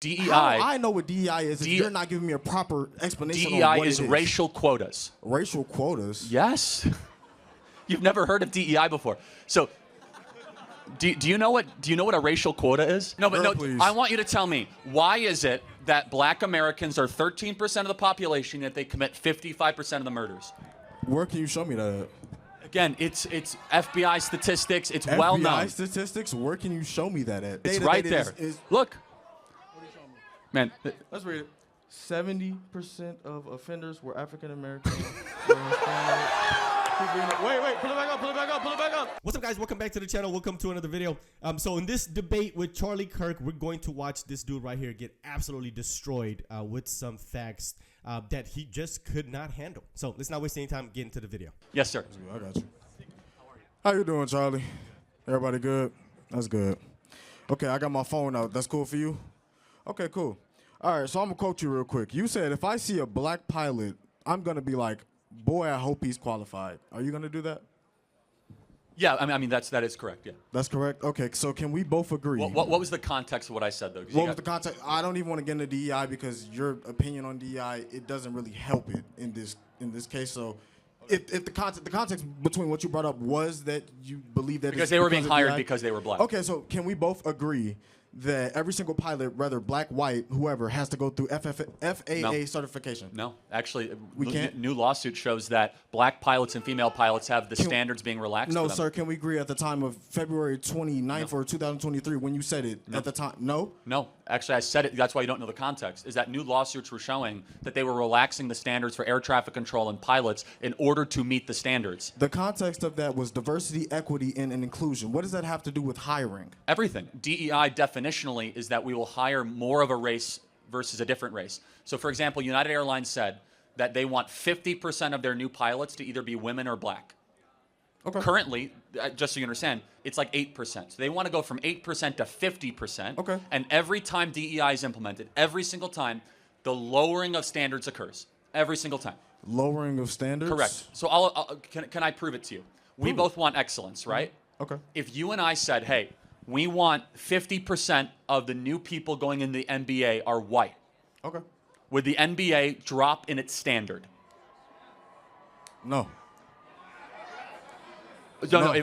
DEI. How I know what DEI is if you're not giving me a proper explanation on DEI what is it is. racial quotas. Racial quotas? Yes. You've never heard of DEI before. So, do you know what a racial quota is? No, but Girl, no. please. I want you to tell me, why is it that Black Americans are 13% of the population, yet they commit 55% of the murders? Where can you show me that? Again, it's FBI statistics. It's well known. FBI statistics? Where can you show me that at? It's right there. Look. Man. Let's read it. 70% of offenders were African American. Wait, pull it back up. What's up, guys? Welcome back to the channel. Welcome to another video. So in this debate with Charlie Kirk, we're going to watch this dude right here get absolutely destroyed with some facts that he just could not handle. So let's not waste any time. Get into the video. Yes, sir. I got you. How you doing, Charlie? Everybody good? That's good. Okay, I got my phone out. That's cool for you? Okay, cool. All right, so I'm going to quote you real quick. You said, if I see a black pilot, I'm going to be like, boy, I hope he's qualified. Are you going to do that? Yeah, I mean that is correct. Yeah. That's correct. Okay, so can we both agree? What was the context of what I said, though? What was the context? I don't even want to get into DEI because your opinion on DEI, it doesn't really help it in this case. So, if the context between what you brought up was that you believe that because they were being hired because they were black. Okay, so can we both agree that every single pilot, whether black, white, whoever, has to go through FAA certification? No, actually, we can't. New lawsuit shows that black pilots and female pilots have the standards being relaxed. No, for them. sir. Can we agree at the time of February 29th or 2023 when you said it at the time? No. No, actually, I said it. That's why you don't know the context. Is that new lawsuits were showing that they were relaxing the standards for air traffic control and pilots in order to meet the standards. The context of that was diversity, equity, and inclusion. What does that have to do with hiring? Everything. DEI definitionally is that we will hire more of a race versus a different race. So, for example, United Airlines said that they want 50% of their new pilots to either be women or black. Okay. Currently, just so you understand, it's like 8%. So they want to go from 8% to 50%. Okay. And every time DEI is implemented, every single time, the lowering of standards occurs. Every single time. Lowering of standards? Correct. So can I prove it to you? We both want excellence, right? Okay. If you and I said, hey, we want 50% of the new people going in the NBA are white. Okay. Would the NBA drop in its standard? No. No.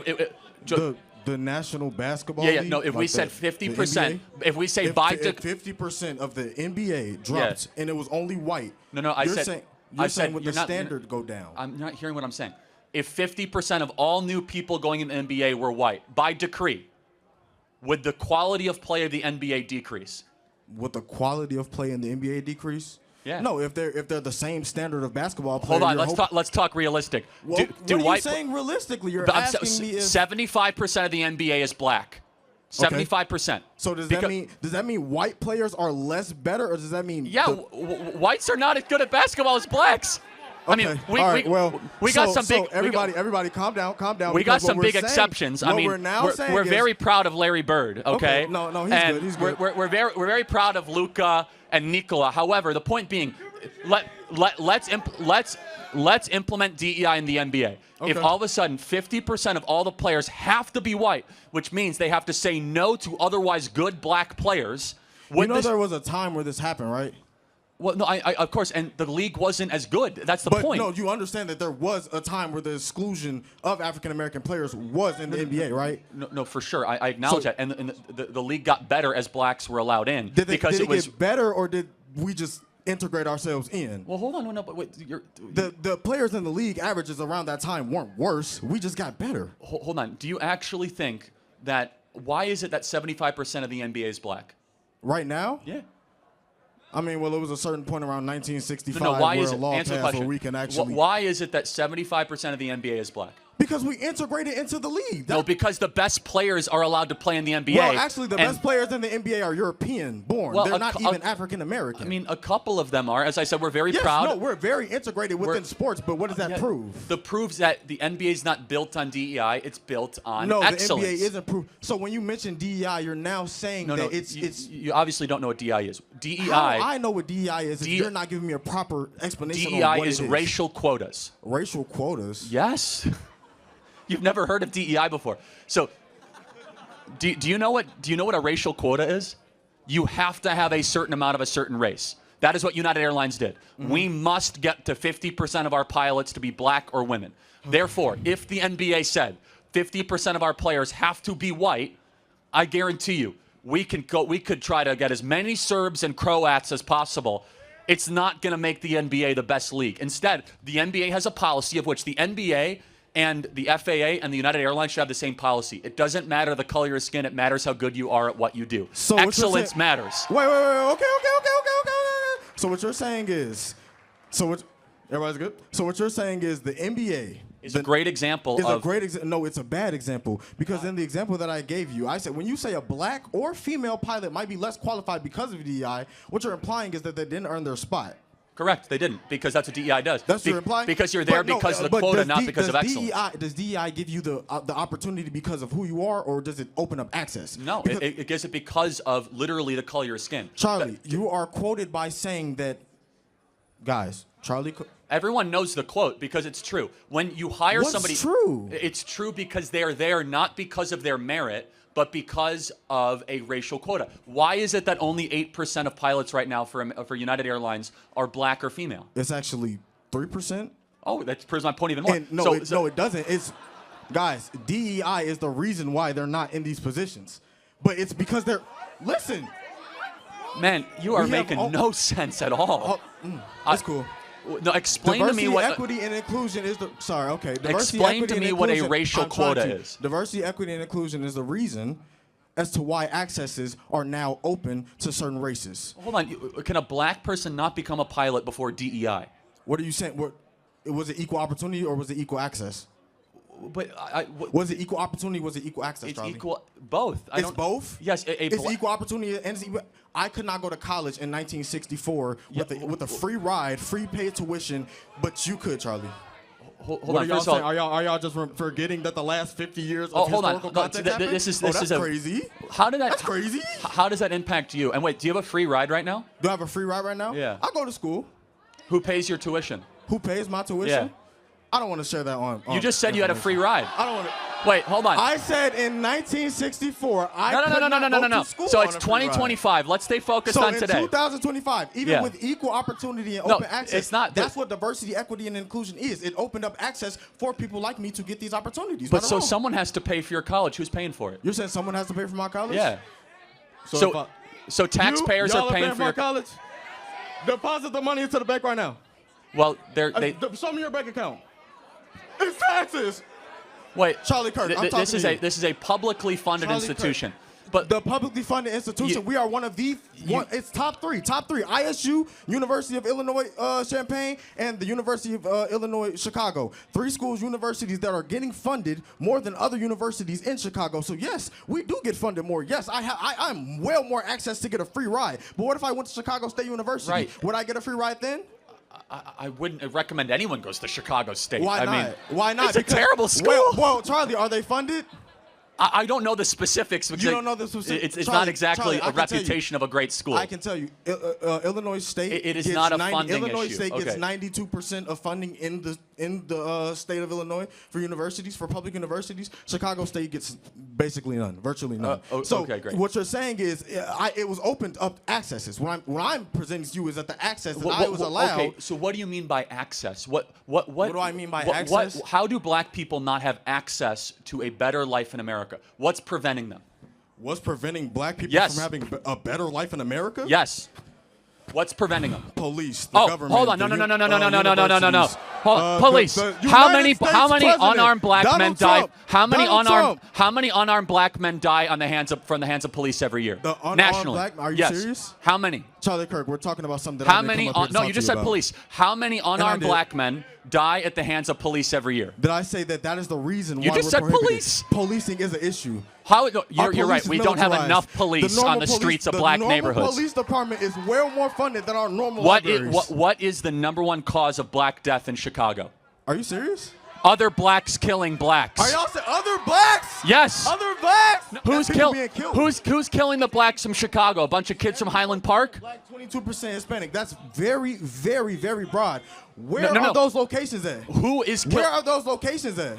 The National Basketball League? League? No, if we said 50%, if we say if 50% of the NBA dropped and it was only white. No, I said you're saying would the standard go down? I'm not hearing what I'm saying. If 50% of all new people going in the NBA were white, by decree, would the quality of play of the NBA decrease? Would the quality of play in the NBA decrease? Yeah. No, if they're the same standard of basketball player. Hold on, let's talk realistic. Well, what are you saying realistically? You're asking me if 75% of the NBA is black. 75%. So does that mean white players are less better, or does that mean whites are not as good at basketball as blacks? Okay. I mean, we got some big. Everybody, calm down. We got some big exceptions. I mean, we're very proud of Larry Bird. Okay. No, he's good. He's good. We're very proud of Luka and Nikola. However, the point being, let's implement DEI in the NBA. Okay. If all of a sudden 50% of all the players have to be white, which means they have to say no to otherwise good black players. There was a time where this happened, right? Well, no, I of course, and the league wasn't as good. That's the point. No, you understand that there was a time where the exclusion of African-American players was in the NBA, right? No, for sure. I acknowledge that. And the league got better as blacks were allowed in. Did it get better, or did we just integrate ourselves in? Well, hold on. No, but wait. The players in the league averages around that time weren't worse. We just got better. Hold on. Do you actually think that, why is it that 75% of the NBA is black? Right now? Yeah. I mean, well, it was a certain point around 1965 why where is a it, law answer the passed question. where we can actually... Why is it that 75% of the NBA is black? Because we integrated into the league. No, because the best players are allowed to play in the NBA. Well, actually, the best players in the NBA are European-born. Well, they're not even African-American. I mean, a couple of them are. As I said, we're very proud. No, we're very integrated within sports, but what does that prove? That proves that the NBA is not built on DEI. It's built on excellence. No, the NBA isn't proof. So when you mention DEI, you're now saying that it's... You obviously don't know what DEI is. DEI... How I know what DEI is if you're not giving me a proper explanation on what it is. DEI is racial quotas. Racial quotas? Yes. You've never heard of DEI before. So, do you know what a racial quota is? you have to have a certain amount of a certain race. That is what United Airlines did. We must get to 50% of our pilots to be black or women. Therefore, if the NBA said 50% of our players have to be white, I guarantee you, we could try to get as many Serbs and Croats as possible. It's not going to make the NBA the best league. Instead, the NBA has a policy of which the NBA and the FAA and the United Airlines should have the same policy. It doesn't matter the color of your skin. It matters how good you are at what you do. So excellence matters. Wait. Okay. So what you're saying is, everybody's good? So what you're saying is the NBA It's a great example is of... a great example. No, it's a bad example. Because in the example that I gave you, I said when you say a black or female pilot might be less qualified because of DEI, what you're implying is that they didn't earn their spot. Correct, they didn't, because that's what DEI does. That's what you're implying? Because you're there because of the quota, not because of excellence. Does DEI give you the opportunity because of who you are, or does it open up access? No, it gives it because of literally the color of your skin. Charlie, you are quoted by saying that, guys, Everyone knows the quote because it's true. When you hire somebody... What's true? It's true because they are there not because of their merit, but because of a racial quota. Why is it that only 8% of pilots right now for United Airlines are black or female? It's actually 3%. Oh, that proves my point even more. And no, it doesn't. It's, guys, DEI is the reason why they're not in these positions. But it's because they're... Listen. Man, you are making no sense at all. That's cool. No, explain to me what... Diversity, equity, and inclusion is the... Sorry, okay. Explain to me what a racial quota is. Diversity, equity, and inclusion is the reason as to why accesses are now open to certain races. Hold on. Can a black person not become a pilot before DEI? What are you saying? Was it equal opportunity or was it equal access? But was it equal opportunity? Was it equal access? It's Charlie? equal. Both. It's both. Yes. It's equal opportunity and it's equal. I could not go to college in 1964 with a free ride, free paid tuition, but you could, Charlie. Hold on. First of all, are y'all just forgetting that the last 50 years of historical context happened? This is crazy. That's crazy. How does that impact you? And wait, do you have a free ride right now? Do I have a free ride right now? Yeah. I go to school. Who pays your tuition? Who pays my tuition? Yeah. I don't want to share that on. You just said you had a free ride. I don't want to. Wait, hold on. I said in 1964, I could not go to school So on it's a free ride. 2025. Let's stay focused on today. So in 2025, even with equal opportunity and open access, it's not. That's what diversity, equity, and inclusion is. It opened up access for people like me to get these opportunities. But so someone has to pay for your college. Who's paying for it? You're saying someone has to pay for my college? Yeah. So taxpayers are paying for your college. Deposit the money into the bank right now. Well, show me your bank account. It's taxes. Wait, Charlie Kirk, I'm talking to you. This is a publicly funded institution. But the publicly funded institution, we are one of the it's top three. ISU, University of Illinois Champaign, and the University of Illinois Chicago. 3 schools, universities that are getting funded more than other universities in Chicago. So yes, we do get funded more. Yes, I'm well more access to get a free ride. But what if I went to Chicago State University? Right. Would I get a free ride then? I wouldn't recommend anyone goes to Chicago State. Why not? Why not? It's a terrible school. Well, Charlie, are they funded? I don't know the specifics. You don't know the specifics. It's not exactly a reputation of a great school. I can tell you, Illinois State. It is not a funding issue. Illinois State gets 92% of funding in the state of Illinois for universities, for public universities. Chicago State gets basically none, virtually none. Okay, great. What you're saying is, it was opened up accesses. What I'm presenting to you is that the access that I was allowed. Okay, so what do you mean by access? What do I mean by access? How do black people not have access to a better life in America? What's preventing them? What's preventing black people from having a better life in America? Yes. What's preventing them? Police, the government. Hold on. No. Police. How many unarmed black men die? How many unarmed black men die from the hands of police every year? Nationally. Are you serious? How many? Charlie Kirk, we're talking about something that No, you just said police. How many unarmed black men die at the hands of police every year? Did I say that is the reason why you just said police? Policing is an issue. You're right. We don't have enough police on the streets of black neighborhoods. The normal police department is well more funded than our normal libraries. What is the number 1 cause of black death in Chicago? Are you serious? Other blacks killing blacks. Are y'all saying other blacks? Yes. Other blacks? Who's killing the blacks from Chicago? A bunch of kids from Highland Park? Black, 22% Hispanic. That's very, very, very broad. Where are those locations at? Where are those locations at?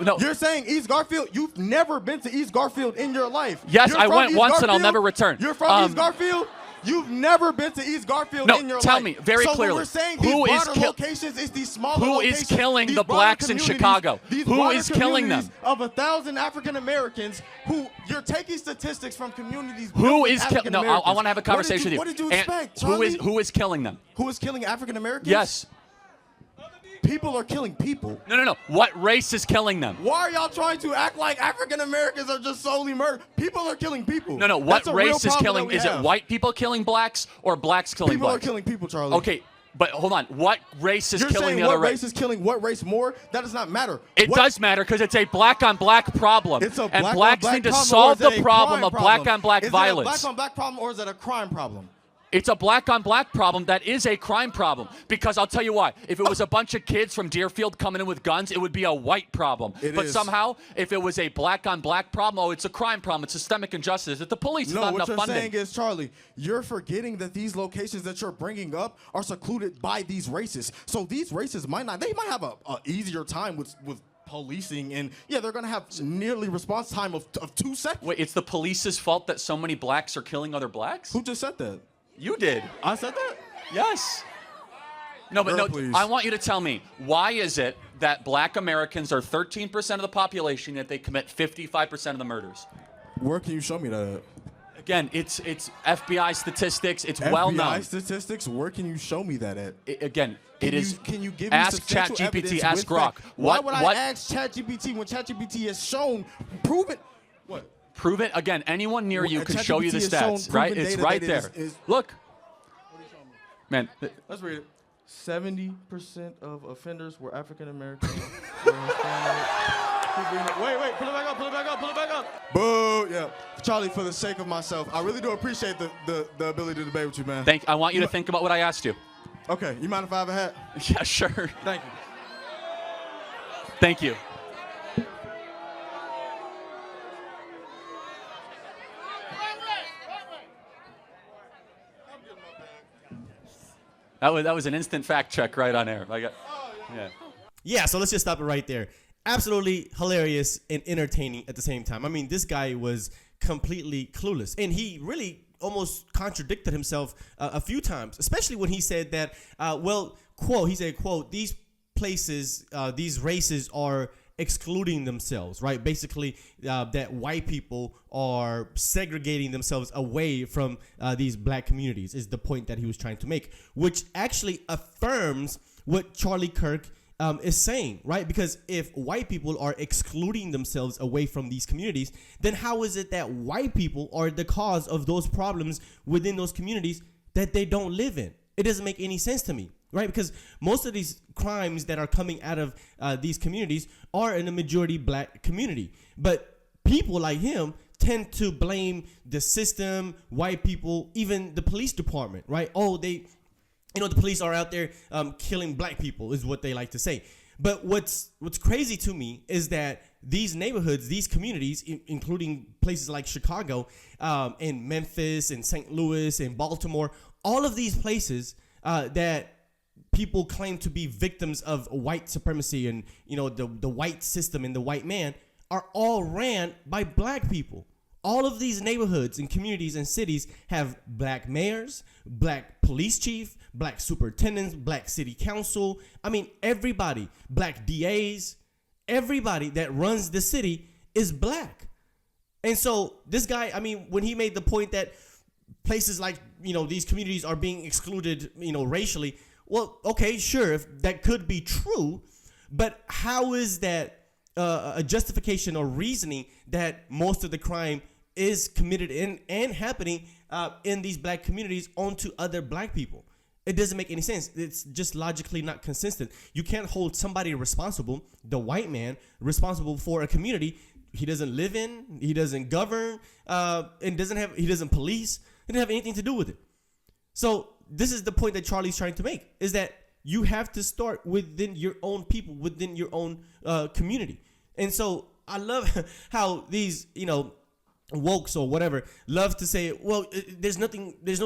No. You're saying East Garfield? You've never been to East Garfield in your life. Yes, You're I from went East once and I'll Garfield? never return. You're from East Garfield? You've never been to East Garfield No, in your life. tell me very so clearly. When we're saying Who these is broader locations, it's these smaller Who locations. is killing these the broader blacks in communities, Chicago? these Who broader is killing them? communities Of 1,000 African Americans who you're taking statistics from communities. Who built with is killing? African No, Americans. I want to have a conversation with you. What did you And expect, Charlie? who is killing them? Who is killing African Americans? Yes. People are killing people. No. What race is killing them? Why are y'all trying to act like African Americans are just solely murdered? People are killing people. No. What That's a real race is problem killing? that we Is it have. white people killing blacks or blacks killing People blacks? are killing people, Charlie. Okay, but hold on. What race is You're killing saying the other what race is killing what race more? That does not matter. It What- does matter because it's a black-on-black problem. It's a and black blacks on black need to problem, solve or is it the a problem crime of problem? black-on-black Is violence. it a black on black problem or is it a crime problem? It's a black-on-black problem that is a crime problem. Because I'll tell you why. If it was a bunch of kids from Deerfield coming in with guns, it would be a white problem. But is. somehow, if it was a black-on-black problem, it's a crime problem. It's systemic injustice. It's the police. It's No, not what enough you're funding. saying is, Charlie, you're forgetting that these locations that you're bringing up are secluded by these races. So these races might have a easier time with policing, and yeah, they're gonna have nearly response time of 2 seconds. Wait, it's the police's fault that so many blacks are killing other blacks? Who just said that? You did. I said that? Yes. No, but Girl, no, please. I want you to tell me, why is it that black Americans are 13% of the population, yet they commit 55% of the murders? Where can you show me that at? Again, it's FBI statistics. It's well known. FBI statistics? Where can you show me that at? Can you give me Ask substantial ChatGPT, evidence ask with Grok. fact? Why What- would what- I ask ChatGPT when ChatGPT has shown, proven? What? Prove it again. Anyone near you Well, can show you the ChatGPT has shown stats, right? proven It's data right that there. is- Look, man. Let's read it. 70% of offenders were African American. Wait, pull it back up. Boo! Yeah, Charlie. For the sake of myself, I really do appreciate the ability to debate with you, man. I want you to think about what I asked you. Okay, you mind if I have a hat? Yeah, sure. Thank you. Thank you. That was an instant fact check right on air. Yeah. Yeah, so let's just stop it right there. Absolutely hilarious and entertaining at the same time. I mean, this guy was completely clueless, and he really almost contradicted himself a few times, especially when he said that, he said, these places, these races are excluding themselves, right? Basically, that white people are segregating themselves away from these black communities is the point that he was trying to make, which actually affirms what Charlie Kirk is saying, right? Because if white people are excluding themselves away from these communities, then how is it that white people are the cause of those problems within those communities that they don't live in? It doesn't make any sense to me, right? Because most of these crimes that are coming out of these communities are in a majority black community. But people like him tend to blame the system, white people, even the police department, right? Oh, the police are out there killing black people is what they like to say. But what's crazy to me is that these neighborhoods, these communities, including places like Chicago and Memphis and St. Louis and Baltimore, all of these places that people claim to be victims of white supremacy and the white system and the white man are all ran by black people. All of these neighborhoods and communities and cities have black mayors, black police chief, black superintendents, black city council. I mean, everybody, black DAs, everybody that runs the city is black. And so this guy, I mean, when he made the point that places like, these communities are being excluded, racially, well, okay, sure, if that could be true, but how is that a justification or reasoning that most of the crime is committed and happening in these black communities onto other black people? It doesn't make any sense. It's just logically not consistent. You can't hold somebody responsible, the white man, responsible for a community he doesn't live in, he doesn't govern, and he doesn't police. He doesn't have anything to do with it. So this is the point that Charlie's trying to make, is that you have to start within your own people, within your own community. And so I love how these, wokes or whatever love to say, well, there's no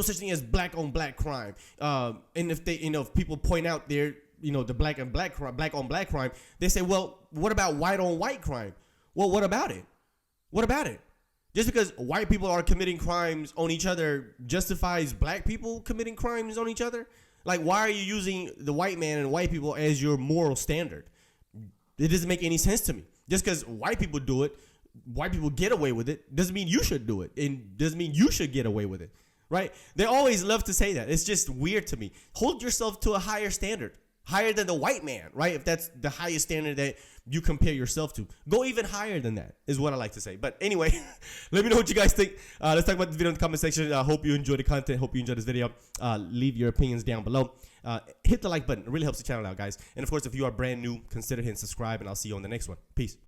such thing as black on black crime. And if they, if people point out the black on black crime, they say, well, what about white on white crime? Well, what about it? What about it? Just because white people are committing crimes on each other justifies black people committing crimes on each other? Like, why are you using the white man and white people as your moral standard? It doesn't make any sense to me. Just because white people do it, white people get away with it, doesn't mean you should do it, and doesn't mean you should get away with it, right? They always love to say that. It's just weird to me. Hold yourself to a higher standard, higher than the white man, right? If that's the highest standard that you compare yourself to, go even higher than that is what I like to say. But anyway, let me know what you guys think. Let's talk about this video in the comment section. I hope you enjoyed the content. Hope you enjoyed this video. Leave your opinions down below. Hit the like button. It really helps the channel out, guys. And of course, if you are brand new, consider hitting subscribe, and I'll see you on the next one. Peace.